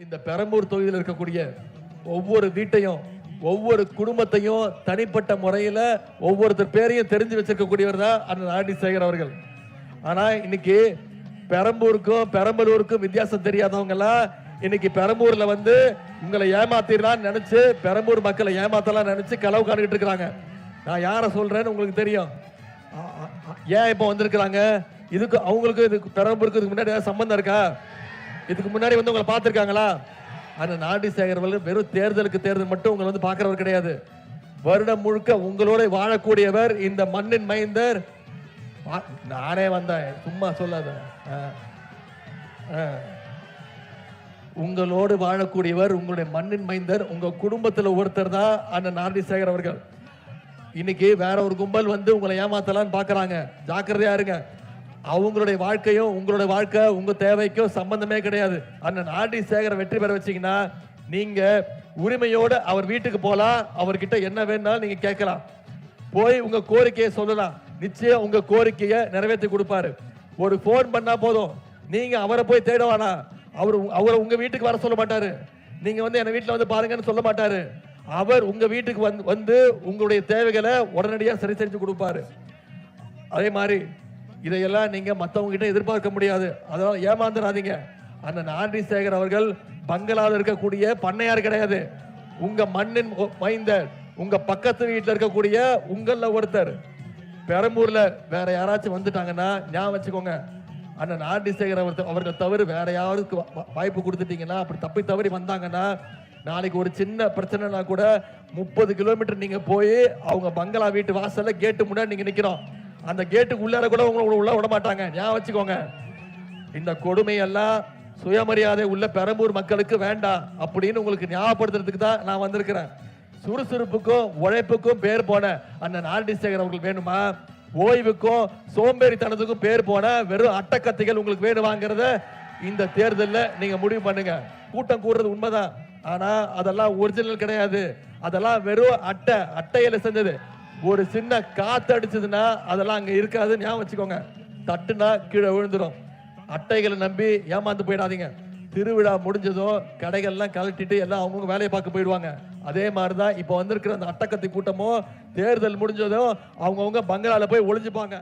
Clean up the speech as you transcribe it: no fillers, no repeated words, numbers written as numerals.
இந்த பெரம்பூர் தொகுதியில் இருக்கக்கூடிய ஒவ்வொரு வீட்டையும் ஒவ்வொரு குடும்பத்தையும் தனிப்பட்ட முறையில் ஒவ்வொருத்தர் பேரையும் தெரிஞ்சு வச்சிருக்கக்கூடியவர் தான் அண்ணன் ஆர் டி சேகர் அவர்கள். ஆனா இன்னைக்கு பெரம்பூருக்கும் பெரம்பலூருக்கும் வித்தியாசம் தெரியாதவங்க எல்லாம் இன்னைக்கு பெரம்பூர்ல வந்து உங்களை ஏமாத்திடலாம் நினைச்சு பெரம்பூர் மக்களை ஏமாத்தலாம் நினைச்சு களவு காணிட்டு இருக்கிறாங்க. நான் யாரை சொல்றேன்னு உங்களுக்கு தெரியும். ஏன் இப்ப வந்திருக்கிறாங்க? இதுக்கு அவங்களுக்கு இதுக்கு பெரம்பூருக்கு இதுக்கு முன்னாடி ஏதாவது சம்பந்தம் இருக்கா? இதுக்கு முன்னாடி வந்து உங்களை பார்த்திருக்காங்களா? அந்த ஆர் டி சேகர் அவர்கள் வெறும் தேர்தல் மட்டும் உங்களை வந்து பார்க்கிறவர் கிடையாது. வருடம் முழுக்க உங்களோட வாழக்கூடியவர், இந்த மண்ணின் மைந்தர். நானே வந்தேன், சும்மா சொல்லாத. உங்களோடு வாழக்கூடியவர், உங்களுடைய மண்ணின் மைந்தர், உங்க குடும்பத்தில் ஒருத்தர் தான் அண்ணன் ஆர் டி சேகர் அவர்கள். இன்னைக்கு வேற ஒரு கும்பல் வந்து உங்களை ஏமாத்தலான்னு பாக்குறாங்க. ஜாக்கிரதையா இருங்க. அவங்களுடைய வாழ்க்கையும் உங்களுடைய வாழ்க்கை உங்க தேவைக்கும் சம்பந்தமே கிடையாது. அண்ணன் ஆர் டி சேகரை வெற்றி பெற வச்சீங்கன்னா நீங்க உரிமையோடு அவர் வீட்டுக்கு போலாம். அவர்கிட்ட என்ன வேணாலும் நீங்க கேட்கலாம். போய் உங்க கோரிக்கையை சொல்லலாம். நிச்சயம் உங்க கோரிக்கையை நிறைவேற்றி கொடுப்பாரு. ஒரு போன் பண்ணா போதும். நீங்க அவரை போய் தேடவானா. அவரை உங்க வீட்டுக்கு வர சொல்ல மாட்டாரு. நீங்க வந்து என்ன வீட்டுல வந்து பாருங்கன்னு சொல்ல மாட்டாரு. அவர் உங்க வீட்டுக்கு வந்து உங்களுடைய தேவைகளை உடனடியாக சரி செஞ்சு கொடுப்பாரு. அதே மாதிரி இதையெல்லாம் நீங்க மற்றவங்க கிட்ட எதிர்பார்க்க முடியாது. அதனால ஏமாந்துடாதீங்க. அண்ணன் ஆர் டி சேகர் அவர்கள் பங்களாவில் இருக்கக்கூடிய பண்ணையார் கிடையாது. உங்க மண்ணின் மைந்தர், உங்க பக்கத்து வீட்டில் இருக்கக்கூடிய உங்கள ஒருத்தர். பெரம்பூர்ல வேற யாராச்சும் வந்துட்டாங்கன்னா ஞாபகம் வச்சுக்கோங்க, அண்ணன் ஆர் டி சேகர் அவர்கள் தவிர வேற யாருக்கு வாய்ப்பு கொடுத்துட்டீங்கன்னா, அப்படி தப்பி தவறி வந்தாங்கன்னா நாளைக்கு ஒரு சின்ன பிரச்சனைனா கூட 30 கிலோமீட்டர் நீங்க போய் அவங்க பங்களா வீட்டு வாசல்ல கேட்டு முன்னாடி நீங்க நிக்கணும். அந்த கேட்டுக்கு உள்ளார கூட உங்களை உள்ள விட மாட்டாங்க. ஞாபகம் வச்சுக்கோங்க. இந்த கொடுமையெல்லாம் சுயமரியாதை உள்ள பெரம்பூர் மக்களுக்கு வேண்டாம் அப்படின்னு உங்களுக்கு ஞாபகப்படுத்துறதுக்கு தான் நான் வந்திருக்கிறேன். சுறுசுறுப்புக்கும் உழைப்புக்கும் பேர் போன அண்ணன் ஆர் டி சேகர் அவர்கள் வேணுமா? ஓய்வுக்கும் சோம்பேறித்தனத்துக்கும் பேர் போன வெறும் அட்டக்கத்திகள் உங்களுக்கு வேணுமாங்கிறத இந்த தேர்தலில் நீங்க முடிவு பண்ணுங்க. கூட்டம் கூடுறது உண்மைதான். ஆனா அதெல்லாம் ஒரிஜினல் கிடையாது. அதெல்லாம் வெறும் அட்டையில செஞ்சது. ஒரு சின்ன காத்து அடிச்சதுன்னா அதெல்லாம் அங்க இருக்காது. ஞாபகம் வச்சுக்கோங்க. தட்டுனா கீழே விழுந்துடும். அட்டைகளை நம்பி ஏமாந்து போயிடாதீங்க. திருவிழா முடிஞ்சதும் கடைகள்லாம் கழட்டிட்டு எல்லாம் அவங்க வேலையை பார்க்க போயிடுவாங்க. அதே மாதிரிதான் இப்ப வந்திருக்கிற அந்த அட்டக்கத்தி கூட்டமும் தேர்தல் முடிஞ்சதும் அவங்கவுங்க பங்களால போய் ஒளிஞ்சுப்பாங்க.